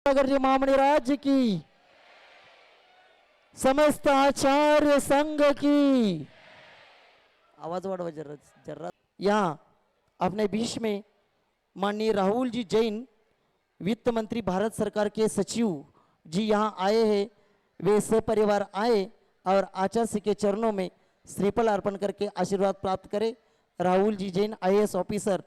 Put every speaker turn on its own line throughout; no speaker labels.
सागर जी महामणि राज्य की, समस्त आचार्य संघ की। आवाज वाढवा जरा जरा। यहाँ अपने बीच में माननीय राहुल जी जैन, वित्त मंत्री भारत सरकार के सचिव जी यहाँ आए हैं। वे सपरिवार आए और आचार्य श्री के चरणों में श्रीफल अर्पण करके आशीर्वाद प्राप्त करें। राहुल जी जैन IAS ऑफिसर,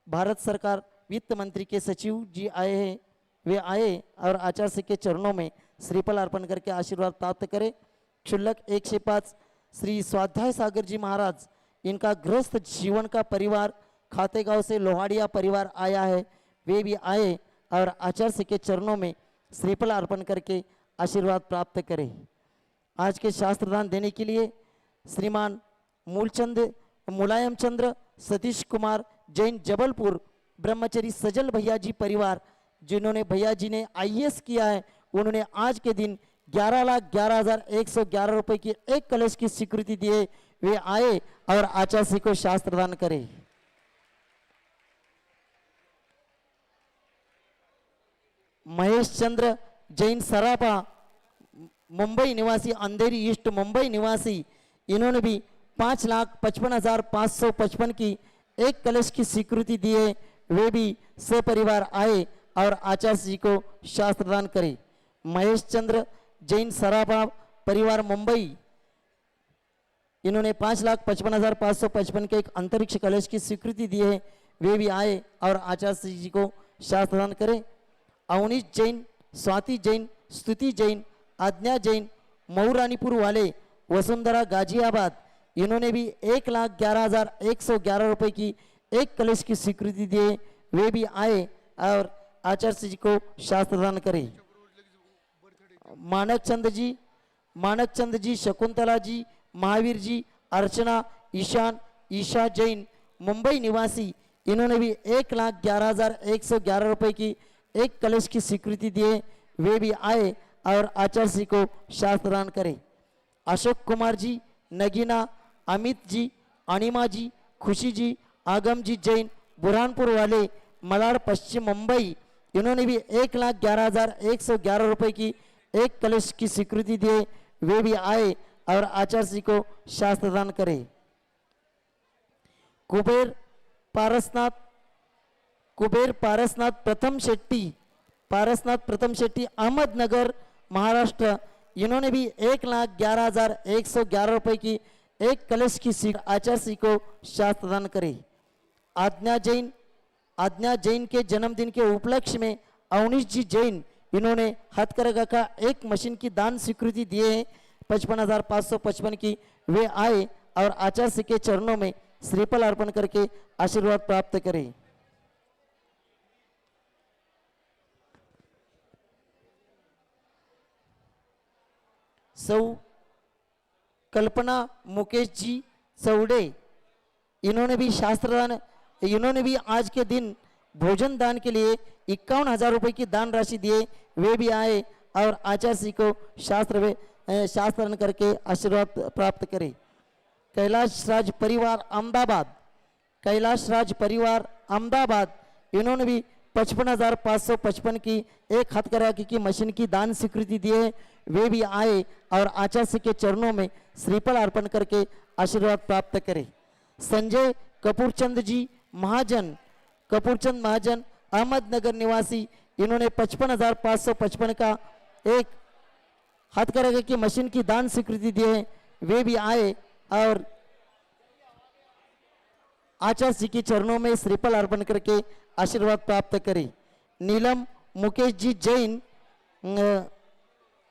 भारत सरकार वित्त मंत्री के सचिव जी आए हैं। वे आए और आचार्य श्री के चरणों में श्रीफल अर्पण करके आशीर्वाद प्राप्त करें। क्षुल्लक 105 श्री स्वाध्याय सागर जी महाराज, इनका गृहस्थ जीवन का परिवार खातेगांव से लोहाड़िया परिवार आया है। वे भी आए और आचार्य श्री के चरणों में श्रीफल अर्पण करके आशीर्वाद प्राप्त करें। आज के शास्त्रदान देने के लिए श्रीमान मुलायम चंद्र सतीश कुमार जैन जबलपुर ब्रह्मचरी सजल भैया जी परिवार, जिन्होंने भैया जी ने IAS किया है, उन्होंने आज के दिन 11,11,111 रुपए की एक कलश की स्वीकृति दिए। वे आए और आचार्य श्री को शास्त्रदान करें। महेश चंद्र जैन सरापा, मुंबई निवासी, अंधेरी ईस्ट मुंबई निवासी, इन्होंने भी 5,55,555 की एक कलश की स्वीकृति दी है। वे भी सपरिवार आए और आचार्य जी को शास्त्रदान करें। महेश चंद्र जैन सरापा परिवार मुंबई, इन्होंने 5,55,555 के एक अंतरिक्ष कलश की स्वीकृति दी है। वे भी आए और आचार्य जी को शास्त्रदान करें। अवनीश जैन, स्वाति जैन, स्तुति जैन, आज्ञा जैन, मऊरानीपुर वाले, वसुंधरा गाजियाबाद, इन्होंने भी 1,11,111 रुपए की एक कलश की स्वीकृति दिए। वे भी आए और आचार्य जी को शास्त्रदान करें। मानक चंद जी, शकुंतला जी, महावीर जी, अर्चना, ईशान, ईशा जैन, मुंबई निवासी, इन्होंने भी 1,11,111 रुपए की एक कलश की स्वीकृति दिए। वे भी आए और आचार्य जी को शास्त्रदान करें। अशोक कुमार जी, नगीना, अमित जी, अनिमा जी, खुशी जी, आगम जी जैन, बुरहानपुर वाले, मलाड पश्चिम मुंबई, इन्होंने भी 1,11,111 रुपए की एक कलश की स्वीकृति दिए। वे भी आए और आचार्य जी को शास्त्रदान करें। कुबेर पारसनाथ प्रथम शेट्टी अहमदनगर महाराष्ट्र, इन्होंने भी 1,11,111 रुपए की एक कलश की स्वीकृति आचार्य जी को शास्त्रदान करें। आज्ञा जैन के जन्मदिन के उपलक्ष्य में अवनीश जी जैन, इन्होंने हथकरघा का एक मशीन की दान स्वीकृति दिए हैं 55,555 की। वे आए और आचार्य श्री के चरणों में श्रीफल अर्पण करके आशीर्वाद प्राप्त करें। सौ कल्पना मुकेश जी चौड़े, इन्होंने भी आज के दिन भोजन दान के लिए 51,000 रुपए की दान राशि दिए। वे भी आए और आचार्य श्री को शास्त्रदान करके आशीर्वाद प्राप्त करें। कैलाश राज परिवार अहमदाबाद, इन्होंने भी 55,555 की एक हथकरघा की मशीन की दान स्वीकृति दी है। वे भी आए और आचार्य श्री के चरणों में श्रीफल अर्पण करके आशीर्वाद प्राप्त करें। संजय कपूरचंद महाजन अहमदनगर निवासी, इन्होंने 55,555 का एक हथकरघा की मशीन की दान स्वीकृति दी है। वे भी आए और आचार्य जी के चरणों में श्रीफल अर्पण करके आशीर्वाद प्राप्त करें। नीलम मुकेश जी जैन,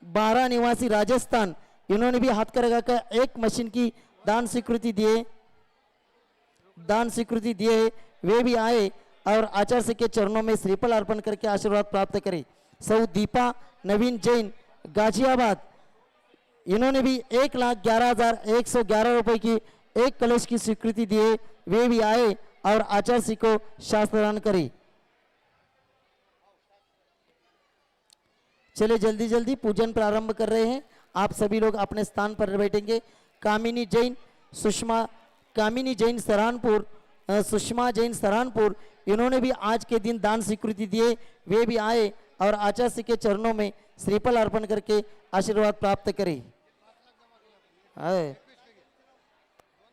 12 निवासी राजस्थान, इन्होंने भी हथकरघा का एक मशीन की दान स्वीकृति दिए। वे भी आए और आचार्य जी के चरणों में श्रीफल अर्पण करके आशीर्वाद प्राप्त करें। सौ दीपा नवीन जैन गाजियाबाद, इन्होंने भी 1,11,111 रुपए की एक कलश की स्वीकृति दिए। वे भी आए और आचार्य जी को शास्त्रदान करें। चलिए जल्दी पूजन प्रारंभ कर रहे हैं। आप सभी लोग अपने स्थान पर बैठेंगे। कामिनी जैन सुषमा जैन सरानपुर, इन्होंने भी आज के दिन दान स्वीकृति दिए। वे भी आए और आचार्य के चरणों में श्रीफल अर्पण करके आशीर्वाद प्राप्त करें।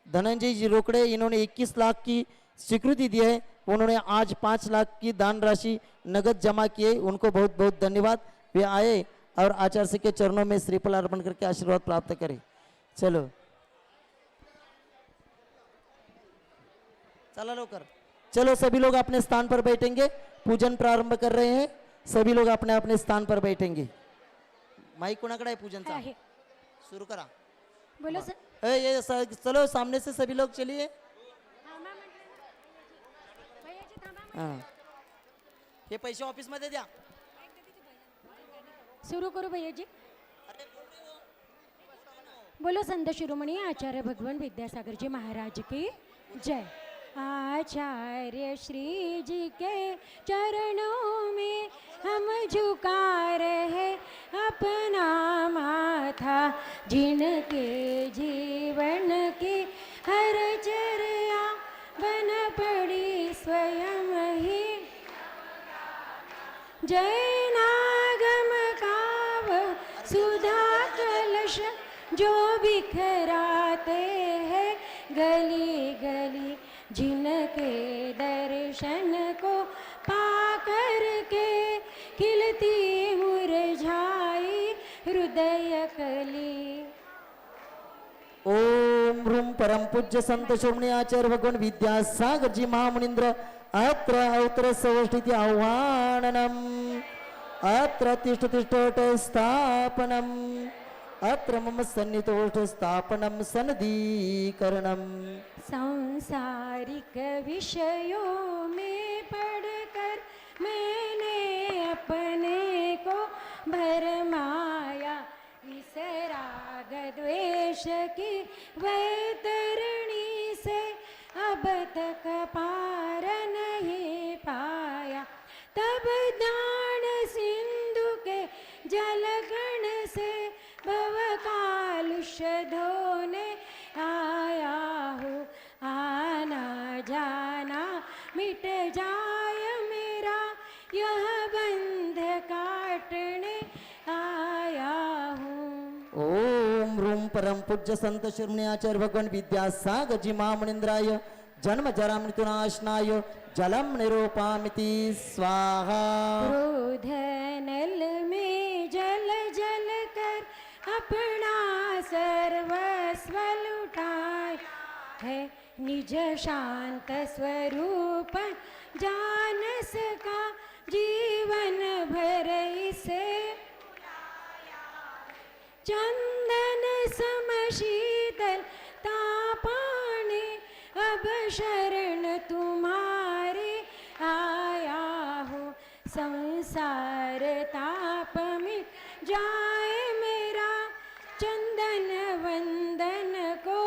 धनंजय जी रोकड़े, इन्होंने 21 लाख की स्वीकृति दी है। उन्होंने आज 5 लाख की दान राशि नगद जमा किए, उनको बहुत बहुत धन्यवाद। वे आए और आचार्य के चरणों में श्रीफल अर्पण करके आशीर्वाद प्राप्त करें। चलो चला लो कर, चलो सभी लोग अपने स्थान पर बैठेंगे। पूजन प्रारंभ कर रहे हैं, सभी लोग अपने अपने स्थान पर बैठेंगे। माइक कोणाकडे आहे पूजनचा? सुरू करा।
बोलो सर।
चलो सामने से सभी लोग चलिए। हाँ, हे पैसे ऑफिस मध्ये द्या।
सुरू करू भैया जी। बोलो संत शिरोमणि आचार्य भगवान विद्यासागर जी महाराज की जय। आचार्य श्री जी के चरणों में हम झुका रहे अपना माथा, जिनके जीवन की हर चर्या बन पड़ी स्वयं ही। जैनागम काव सुधा कलश जो बिखराते हैं गली गली, जिनके दर्शन को पाकर के खिलती मुरझाई हृदय कली।
ओम ह्रूम परम पूज्य संत शिरोमणी आचार्य भगवान विद्यासागर जी महामुनींद्र अत्र अवतर सवस्थिति आह्वाननम, अत्र तिष्ठ तिष्ठोट स्थापनम, अत्र मम सन्निधोष्ठ स्थापनम सनदीकरणम।
सांसारिक विषयों में पढ़कर मैंने अपने को भरमाया, इस राग द्वेष की वैतरणी से अब तक पार नहीं पाया। तब ज्ञान सिंधु के जलगण से भव कालुष धोने आया हूँ। आना जाना मिट जाए मेरा, यह बंध काटने आया हूँ।
ओम ह्रूम परम पूज्य संत शिरोमणी आचार्य भगवान विद्यासागर जी महामुनींद्राय जन्म जरा मृत्युनाशनाय जलम निरूपामिति स्वाहा।
क्रोध नल में जल जल कर अपना सर्वस्व लुटाए है, निज शांत स्वरूप जान सका जीवन भर इसे। चंदन सम शीतल तापाने अब शरण तुम्हारे आया हूँ। संसार ताप मिट जाए मेरा, चंदन वंदन को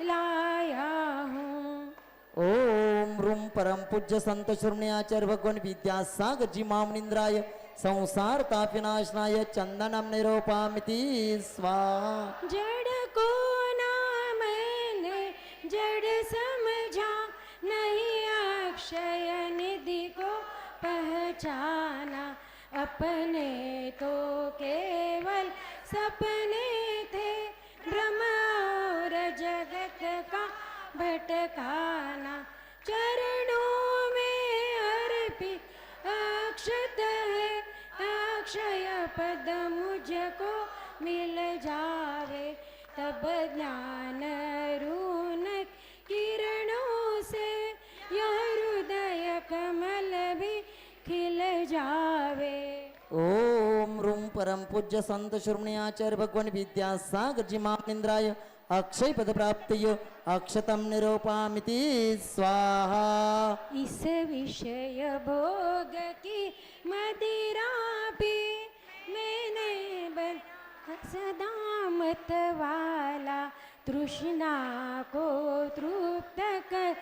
लाया हूँ।
ओम ह्रूम परम पूज्य संत शिरोमणी आचार्य भगवान विद्यासागर जी महामुनींद्राय संसार तापनाशनाय चंदनम निरूपामिति स्वाहा।
जड़ को ना मैंने जड़ समझा, नहीं अक्षय निधि को पहचाना। अपने तो केवल सपने थे, भ्रम और जगत का भटकाना। चरणों में अर्पित अक्षत है, अक्षय पद मुझको मिल जावे। तब ज्ञान रूनक किरणों से यह हृदय कमल भी खिल जावे।
ओम ह्रूम परम पूज्य संत शिरोमणी आचार्य भगवान विद्यासागर जी महामुनींद्राय अक्षय पद प्राप्तये अक्षतम निरूपामिति स्वाहा।
इस विषय भोग की मदिरा पे मैंने सदा मत वाला, तृष्णा को तृप्त कर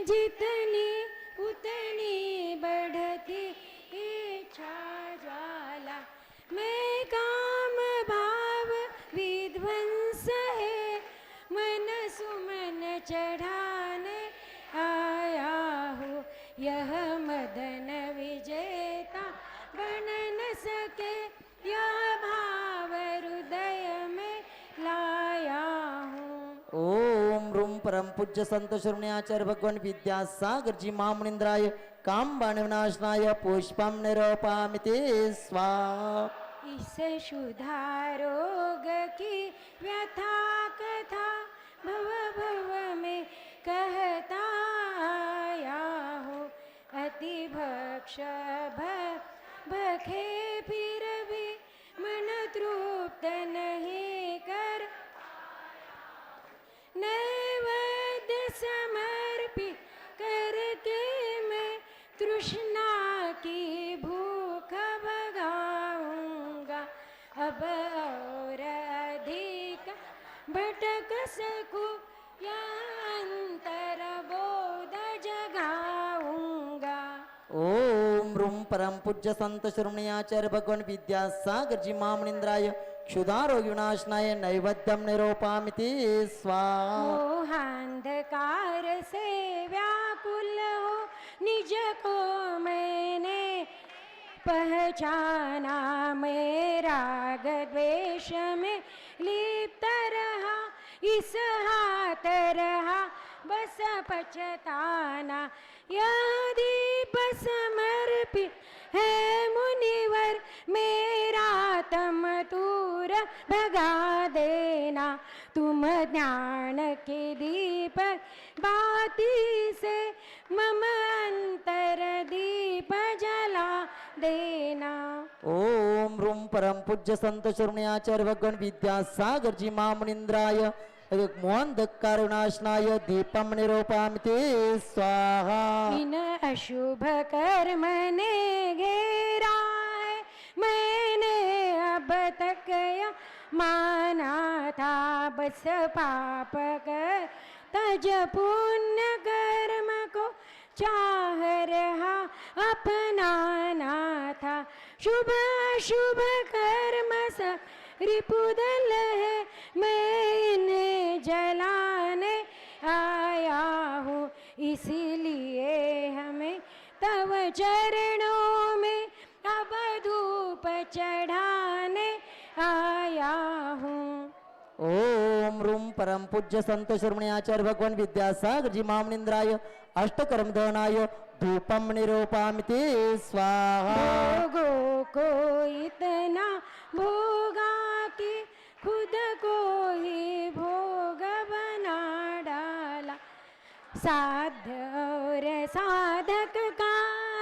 जितनी उतनी बढ़ती इच्छा ज्वाला। मैं काम भाव विध्वंस है, मन सुमन चढ़ाने आया हूँ। यह मदन विजेता वर्णन
रूम परम पूज्य संत श्रवण्याचार्य भगवान विद्यासागर जी महामुनिंद्राय काम विनाशनाय पुष्पम निरूपामि ते स्वाहा।
इस शुद्धा रोग की व्यथा कथा भव भव में कहता आया हो, अति भक्ष भखे फिर भी मन तृप्त नहीं कर, नैवेद्य समर्पित करके मैं तृष्णा की भूख भगाऊंगा, अब और अधिक भटक सकूं या अंतर बोध जगाऊंगा।
ओम रूम परम पूज्य संत श्रवण्याचार्य भगवान विद्यासागर जी महामुनिंद्राय क्षुधारोग विनाशनाय नैवेद्यम निरूपामि ते स्वाहा।
मोहांधकार से व्याकुल हो निज को मैंने पहचाना, मैं राग द्वेष में लिप्त रहा, इस हाथ रहा बस पछताना, यह दीप समर्पित है मुनिवर, मेरा तम दूर भगा देना, तुम ज्ञान के दीप बाती से मम अंतर दीप जला देना।
ओम रूम परम पूज्य संत श्रवण्याचार्य भगवान विद्यासागर जी महामुनिंद्राय मोहन धक्कार विनाशनाय दीपम निरूपामि ते स्वाहा।
इन अशुभ कर्म ने घेरा है, मैंने अब तक यह माना था, बस पाप कर तज पुण्य कर्म को चाह रहा अपनाना था, शुभ अशुभ कर्म सब रिपुदल है, मैं इन्हें जलाने आया हूँ, इसीलिए हमें तव चरणों में अब धूप चढ़ाने आया हूँ।
ओम रूम परम पूज्य संत श्रवण्याचार्य भगवान विद्यासागर जी महामुनिंद्राय अष्टकर्म दहनाय धूपम निरूपामि ते स्वाहा।
भोगों को इतना भोगा कि खुद को ही भोग बना डाला, साध्य और साधक का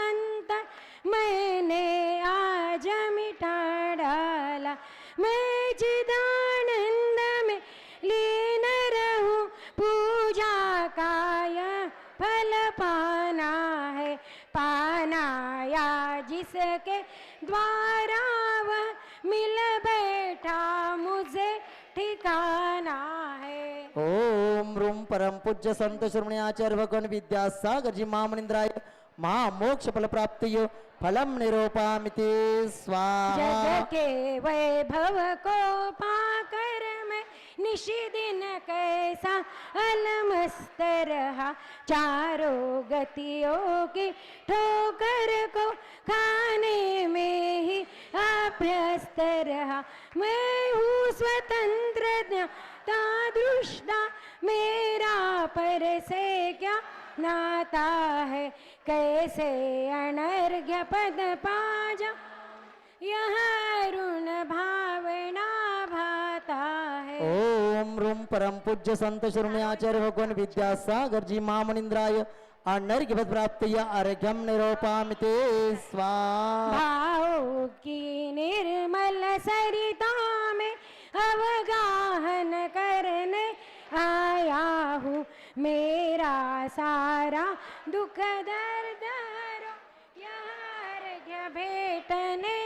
अंतर मैंने आज मिटा डाला, मैं चिदानंद में लीन रहूं, पूजा का यह फल पाना है, पाना या जिसके द्वारा वह मिल बैठा मुझे ठिकाना है।
ओम रूम परम पूज्य संत श्रवण्याचार्य भगवान विद्यासागर जी महामुनिंद्राय महामोक्ष फल प्राप्ति फलम निरूपामि ते स्वाहा।
जग के वैभव को पाकर मैं निशिदिन कैसा अलमस्त रहा, चारों गतियों की ठोकर को खाने में ही अभ्यस्त रहा, मैं हूँ स्वतंत्र ज्ञाता दृष्टा, मेरा पर से क्या नाता है, कैसे अनर्घ्य पद पाजा यह अरुण भावना भाता है।
ओम रूम परम पूज्य संत श्रवण्याचार्य भगवान विद्यासागर जी महामुनिंद्राय अनर्घ्य पद प्राप्ति अर्घ्यम निरूपामि ते स्वाहा।
भाव की निर्मल सरिता में अवगाहन करने आया हूँ, मेरा सारा दुख दर्द हरो यह अर्घ्य भेटने,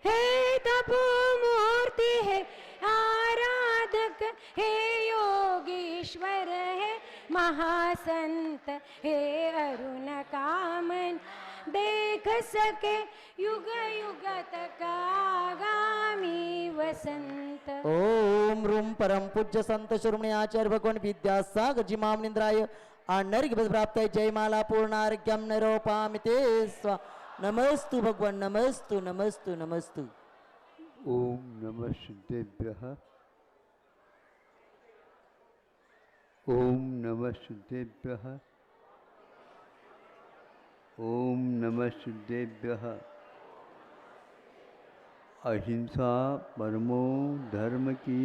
हे तपो मूर्ति है आराधक, हे योगीश्वर है महासंत, हे अरुण कामन देख सके युग युग तक आगामी वसंत।
ओम रूम परम पूज्य संत श्रवण्याचार्य भगवान विद्यासागर जी महामुनिंद्राय अनर्घ्य पद प्राप्त जयमाला पूर्णार्घ्यम निरूपामि ते स्वाहा। नमस्तु भगवान नमस्तु नमस्तु नमस्तु।
ओम नमः सिद्धेभ्यः। ओम नमः शुद्धेभ्यः। ओम नमः शुद्धेभ्यः। अहिंसा परमो धर्म की।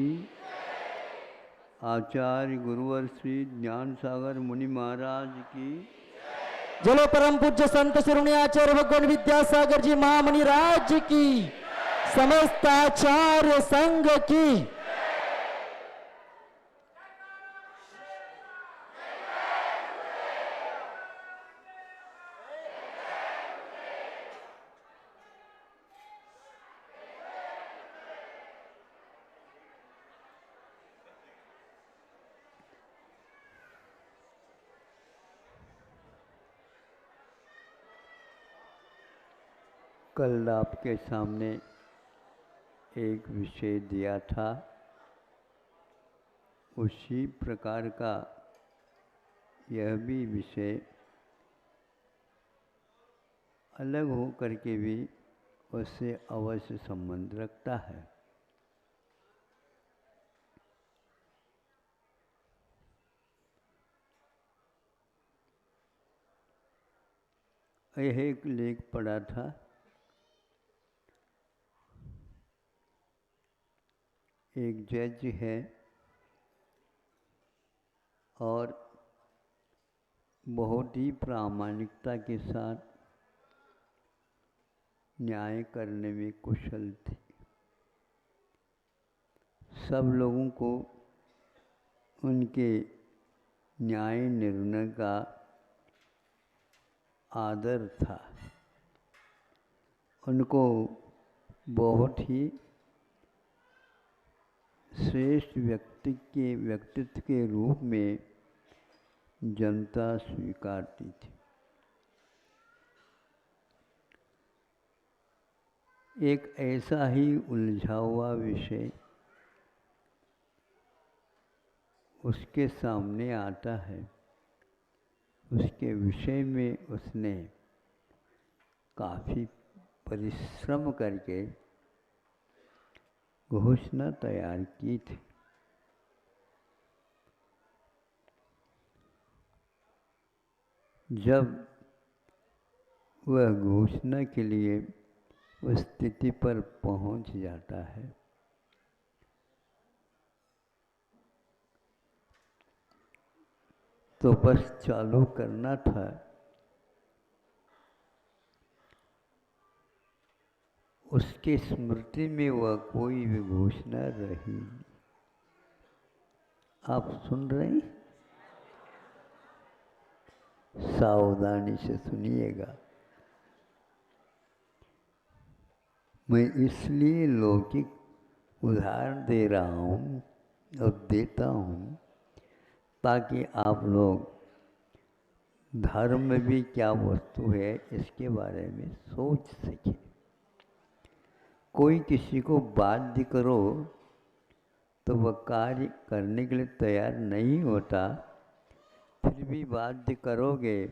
आचार्य गुरुवर श्री ज्ञान सागर मुनि महाराज की।
जलो परम पूज्य संत शिरोमणि आचार्य भगवान विद्यासागर जी महामुनि राज की, समस्त आचार्य संघ की।
कल आपके सामने एक विषय दिया था, उसी प्रकार का यह भी विषय अलग हो करके भी उससे अवश्य संबंध रखता है। यह एक लेख पढ़ा था, एक जज है और बहुत ही प्रामाणिकता के साथ न्याय करने में कुशल थे। सब लोगों को उनके न्याय निर्णय का आदर था। उनको बहुत ही श्रेष्ठ व्यक्तित्व के रूप में जनता स्वीकारती थी। एक ऐसा ही उलझा हुआ विषय उसके सामने आता है। उसके विषय में उसने काफ़ी परिश्रम करके घोषणा तैयार की थी। जब वह घोषणा के लिए उस स्थिति पर पहुंच जाता है तो बस चालू करना था। उसके स्मृति में वह कोई भी घोषणा रही नहीं। आप सुन रहे हैं? सावधानी से सुनिएगा। मैं इसलिए लौकिक उदाहरण दे रहा हूँ और देता हूँ ताकि आप लोग धर्म भी क्या वस्तु है इसके बारे में सोच सकें। कोई किसी को बाध्य करो तो वह कार्य करने के लिए तैयार नहीं होता, फिर भी बाध्य करोगे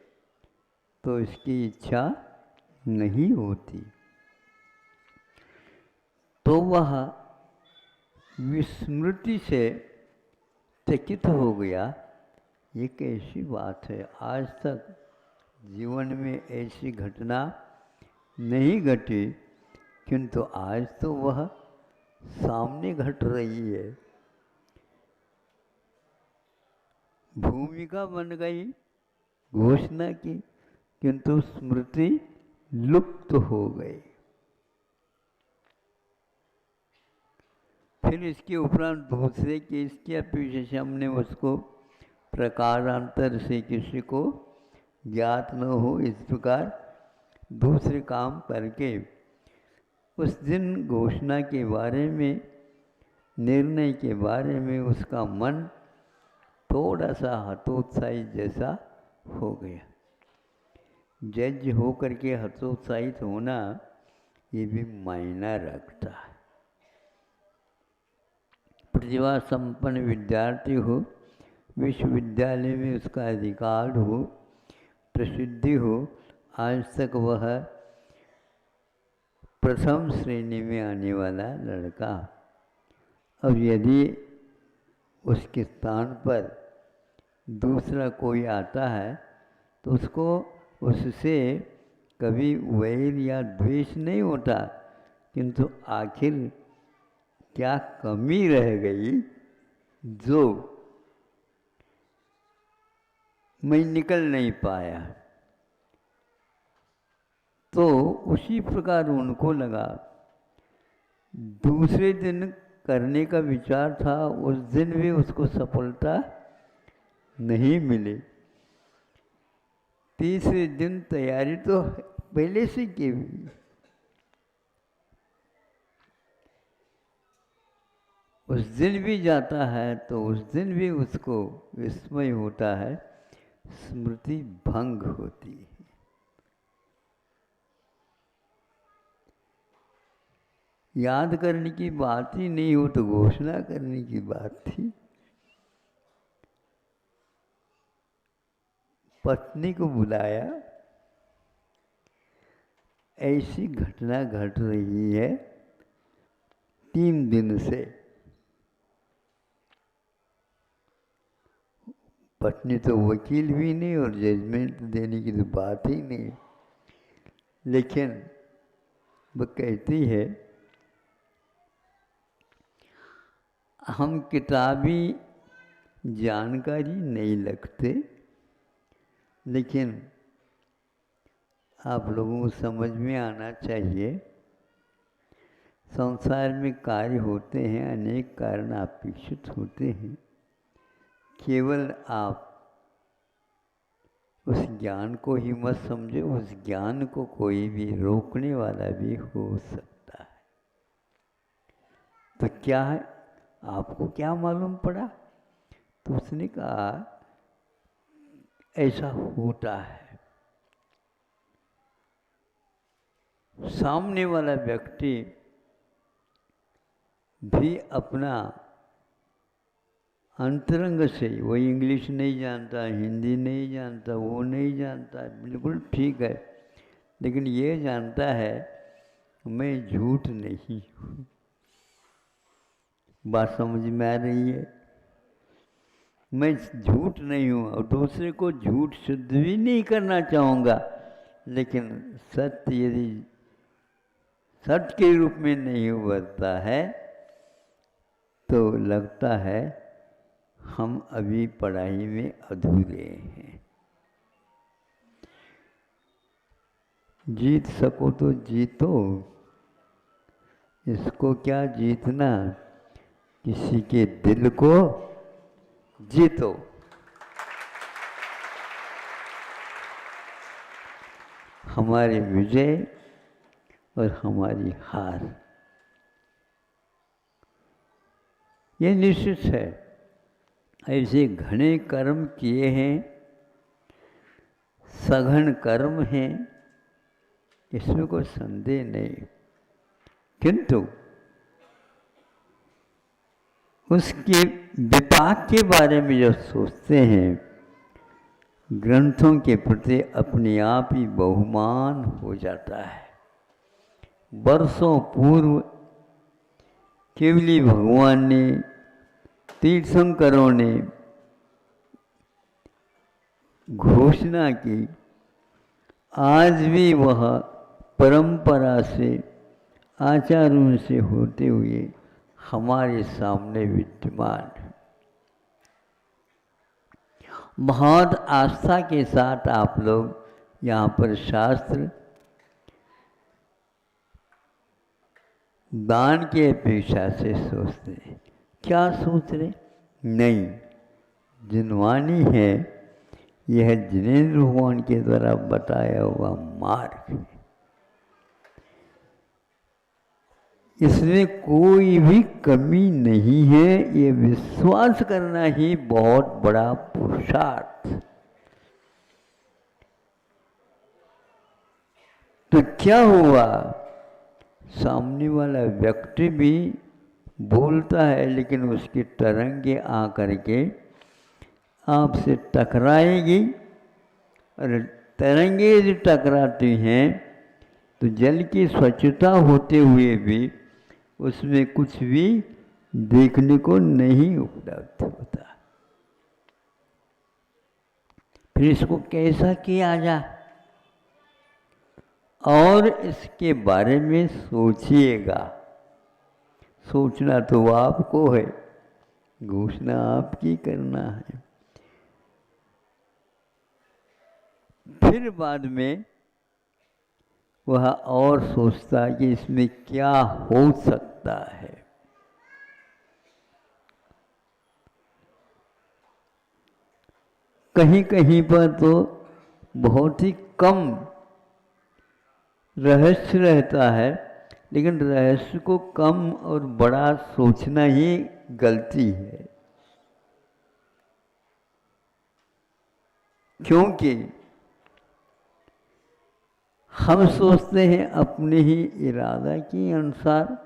तो इसकी इच्छा नहीं होती। तो वह विस्मृति से चकित हो गया। ये कैसी बात है, आज तक जीवन में ऐसी घटना नहीं घटी, किंतु आज तो वह सामने घट रही है। भूमिका बन गई घोषणा की, किंतु स्मृति लुप्त हो गई। फिर इसके उपरांत दूसरे केस किया, पीछे से हमने उसको प्रकारांतर से किसी को ज्ञात न हो इस प्रकार दूसरे काम करके उस दिन घोषणा के बारे में, निर्णय के बारे में उसका मन थोड़ा सा हतोत्साहित जैसा हो गया। जज हो करके हतोत्साहित होना ये भी मायना रखता है। प्रतिभा संपन्न विद्यार्थी हो, विश्वविद्यालय में उसका अधिकार हो, प्रसिद्धि हो, आज तक वह प्रथम श्रेणी में आने वाला लड़का, अब यदि उसके स्थान पर दूसरा कोई आता है तो उसको उससे कभी वैर या द्वेष नहीं होता, किंतु आखिर क्या कमी रह गई जो मैं निकल नहीं पाया। तो उसी प्रकार उनको लगा, दूसरे दिन करने का विचार था, उस दिन भी उसको सफलता नहीं मिली। तीसरे दिन तैयारी तो पहले से की हुई, उस दिन भी जाता है तो उस दिन भी उसको विस्मय होता है, स्मृति भंग होती है। याद करने की बात ही नहीं हो तो घोषणा करने की बात थी। पत्नी को बुलाया, ऐसी घटना घट रही है 3 दिन से। पत्नी तो वकील भी नहीं और जजमेंट देने की तो बात ही नहीं, लेकिन वो कहती है हम किताबी जानकारी नहीं लगते, लेकिन आप लोगों को समझ में आना चाहिए, संसार में कार्य होते हैं, अनेक कारण अपेक्षित होते हैं। केवल आप उस ज्ञान को ही मत समझो, उस ज्ञान को कोई भी रोकने वाला भी हो सकता है। तो क्या है, आपको क्या मालूम पड़ा? तो उसने कहा ऐसा होता है। सामने वाला व्यक्ति भी अपना अंतरंग से, वो इंग्लिश नहीं जानता, हिंदी नहीं जानता, वो नहीं जानता, बिल्कुल ठीक है, लेकिन ये जानता है मैं झूठ नहीं हूँ। बात समझ में आ रही है? मैं झूठ नहीं हूँ और दूसरे को झूठ शुद्ध भी नहीं करना चाहूँगा, लेकिन सत्य यदि सत्य के रूप में नहीं उभरता है तो लगता है हम अभी पढ़ाई में अधूरे हैं। जीत सको तो जीतो, इसको क्या जीतना, किसी के दिल को जीतो। हमारी विजय और हमारी हार ये निश्चित है। ऐसे घने कर्म किए हैं, सघन कर्म हैं, इसमें कोई संदेह नहीं, किंतु उसके विपाक के बारे में जब सोचते हैं, ग्रंथों के प्रति अपने आप ही बहुमान हो जाता है। वर्षों पूर्व केवली भगवान ने, तीर्थंकरों ने घोषणा की, आज भी वह परंपरा से, आचारों से होते हुए हमारे सामने विद्यमान है। बहुत आस्था के साथ आप लोग यहाँ पर शास्त्र दान की अपेक्षा से सोचते हैं। क्या सोच रहे? नहीं, जिनवानी है यह जिनेंद्र भगवान के द्वारा बताया हुआ मार्ग है, इसमें कोई भी कमी नहीं है। ये विश्वास करना ही बहुत बड़ा पुरुषार्थ। तो क्या हुआ, सामने वाला व्यक्ति भी बोलता है, लेकिन उसकी तरंगे आ करके आपसे टकराएगी, और तरंगे यदि टकराती हैं तो जल की स्वच्छता होते हुए भी उसमें कुछ भी देखने को नहीं उपलब्ध होता। फिर इसको कैसा किया जाए, और इसके बारे में सोचिएगा। सोचना तो आपको है, घोषणा आपकी करना है। फिर बाद में वह और सोचता है कि इसमें क्या हो सकता है। कहीं कहीं पर तो बहुत ही कम रहस्य रहता है, लेकिन रहस्य को कम और बड़ा सोचना ही गलती है। क्योंकि हम सोचते हैं अपने ही इरादा के अनुसार,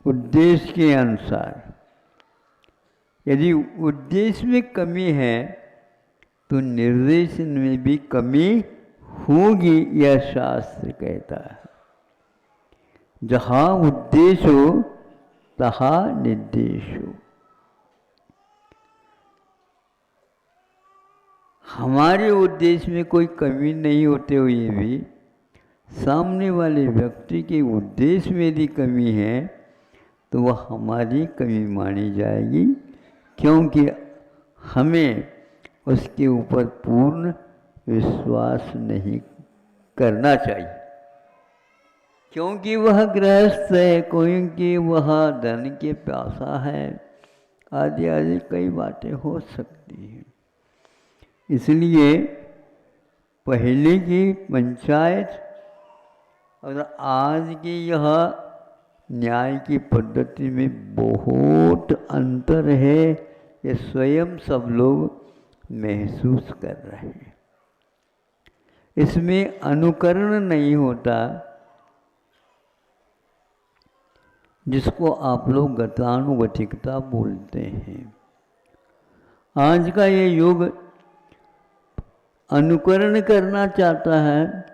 उद्देश्य के अनुसार। यदि उद्देश्य में कमी है तो निर्देशन में भी कमी होगी, यह शास्त्र कहता है। जहाँ उद्देश्य हो तहाँ निर्देश हो। हमारे उद्देश्य में कोई कमी नहीं होते हुए भी सामने वाले व्यक्ति के उद्देश्य में यदि कमी है तो वह हमारी कमी मानी जाएगी, क्योंकि हमें उसके ऊपर पूर्ण विश्वास नहीं करना चाहिए। क्योंकि वह गृहस्थ है, क्योंकि वह धन के प्यासा है, आदि आदि कई बातें हो सकती हैं। इसलिए पहले की पंचायत और आज की यह न्याय की पद्धति में बहुत अंतर है, ये स्वयं सब लोग महसूस कर रहे हैं। इसमें अनुकरण नहीं होता, जिसको आप लोग गतानुगतिकता बोलते हैं। आज का ये युग अनुकरण करना चाहता है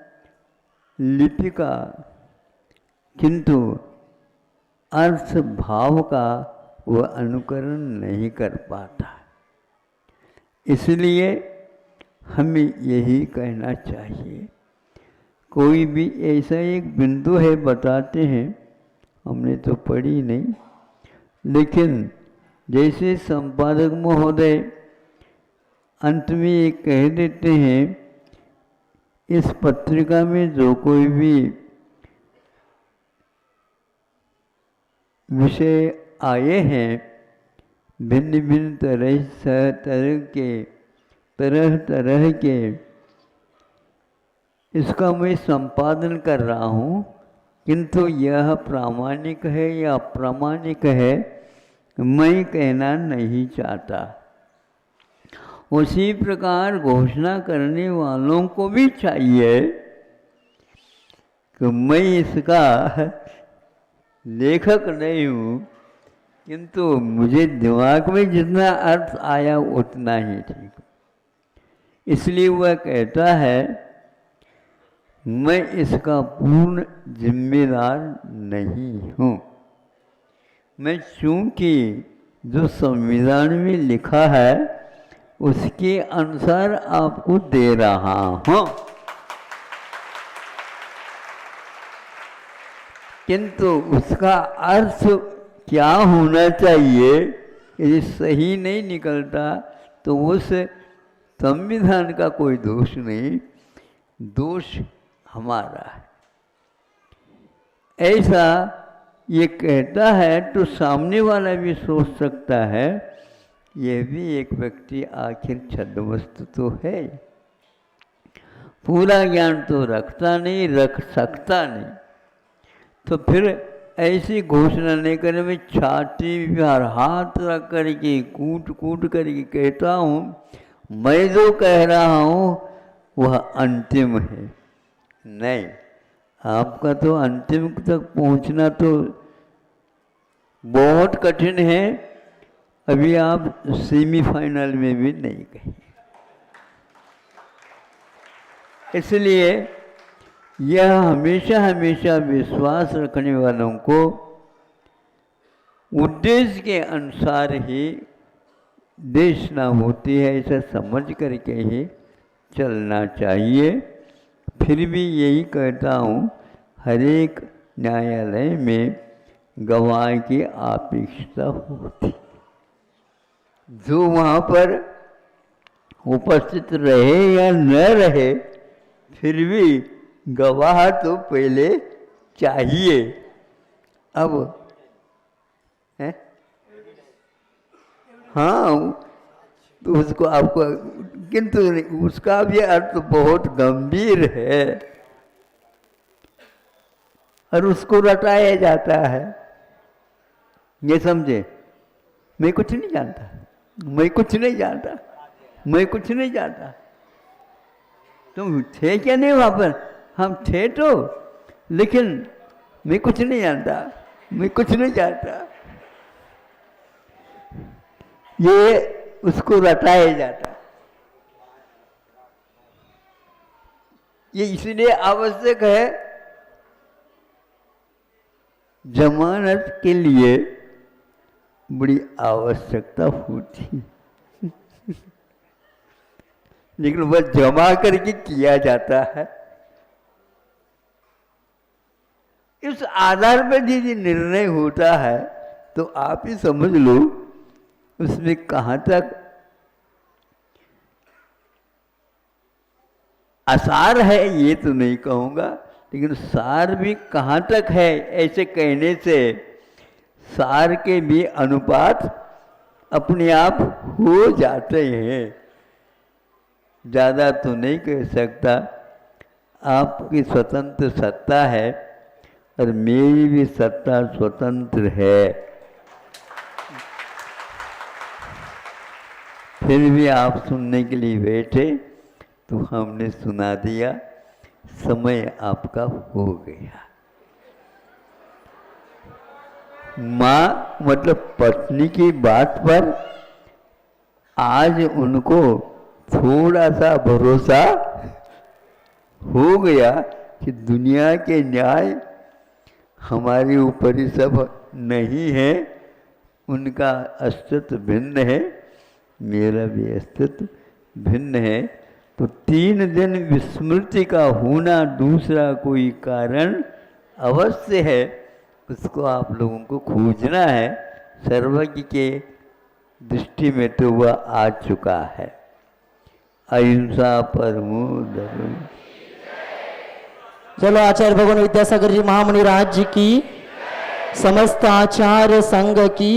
लिपि का, किंतु अर्थ भाव का वह अनुकरण नहीं कर पाता। इसलिए हमें यही कहना चाहिए। कोई भी ऐसा एक बिंदु है, बताते हैं, हमने तो पढ़ी नहीं, लेकिन जैसे संपादक महोदय अंत में ये कह देते हैं, इस पत्रिका में जो कोई भी विषय आए हैं, भिन्न भिन्न तरह के, इसका मैं संपादन कर रहा हूँ, किंतु यह प्रामाणिक है या अप्रामाणिक है मैं कहना नहीं चाहता। उसी प्रकार घोषणा करने वालों को भी चाहिए कि मैं इसका लेखक नहीं हूँ, किंतु मुझे दिमाग में जितना अर्थ आया उतना ही ठीक। इसलिए वह कहता है मैं इसका पूर्ण जिम्मेदार नहीं हूँ। मैं चूँकि जो संविधान में लिखा है उसके अनुसार आपको दे रहा हूँ, किंतु उसका अर्थ क्या होना चाहिए यदि सही नहीं निकलता तो उस संविधान का कोई दोष नहीं, दोष हमारा है। ऐसा ये कहता है तो सामने वाला भी सोच सकता है, यह भी एक व्यक्ति आखिर छद्मस्त तो है, पूरा ज्ञान तो रखता नहीं, रख सकता नहीं, तो फिर ऐसी घोषणा नहीं करे। मैं छाती पर हाथ रख करके कूट करके कहता हूँ मैं जो कह रहा हूँ वह अंतिम है। नहीं, आपका तो अंतिम तक पहुँचना तो बहुत कठिन है, अभी आप सेमीफाइनल में भी नहीं गए। इसलिए यह हमेशा हमेशा विश्वास रखने वालों को उद्देश्य के अनुसार ही देशना होती है, ऐसा समझ करके ही चलना चाहिए। फिर भी यही कहता हूँ, हर एक न्यायालय में गवाह की अपेक्षा होती, जो वहाँ पर उपस्थित रहे या न रहे, फिर भी गवाह तो पहले चाहिए। अब है हाँ, तो उसको आपको, किंतु उसका भी अर्थ बहुत गंभीर है और उसको रटाया जाता है। ये समझे, मैं कुछ नहीं जानता, मैं कुछ नहीं जानता, मैं कुछ नहीं जानता। तुम थे क्या नहीं वहाँ पर? हम थे तो, लेकिन मैं कुछ नहीं जानता, मैं कुछ नहीं जानता। ये उसको रटाया जाता है। ये इसलिए आवश्यक है, जमानत के लिए बड़ी आवश्यकता होती, लेकिन वह जमा करके किया जाता है। इस आधार पर यदि निर्णय होता है तो आप ही समझ लो उसमें कहाँ तक आसार है, ये तो नहीं कहूँगा, लेकिन सार भी कहाँ तक है, ऐसे कहने से सार के भी अनुपात अपने आप हो जाते हैं। ज़्यादा तो नहीं कह सकता, आपकी स्वतंत्र सत्ता है और मेरी भी सत्ता स्वतंत्र है। फिर भी आप सुनने के लिए बैठे तो हमने सुना दिया, समय आपका हो गया। माँ मतलब पत्नी की बात पर आज उनको थोड़ा सा भरोसा हो गया कि दुनिया के न्याय हमारे ऊपर ही सब नहीं है, उनका अस्तित्व भिन्न है, मेरा भी अस्तित्व भिन्न है। तो 3 दिन विस्मृति का होना दूसरा कोई कारण अवश्य है, उसको आप लोगों को खोजना है। सर्वज्ञ के दृष्टि में तो वह आ चुका है। अहिंसा परमो धर्म।
चलो आचार्य भगवान विद्यासागर जी महामुनि राज जी की, समस्त आचार्य संघ की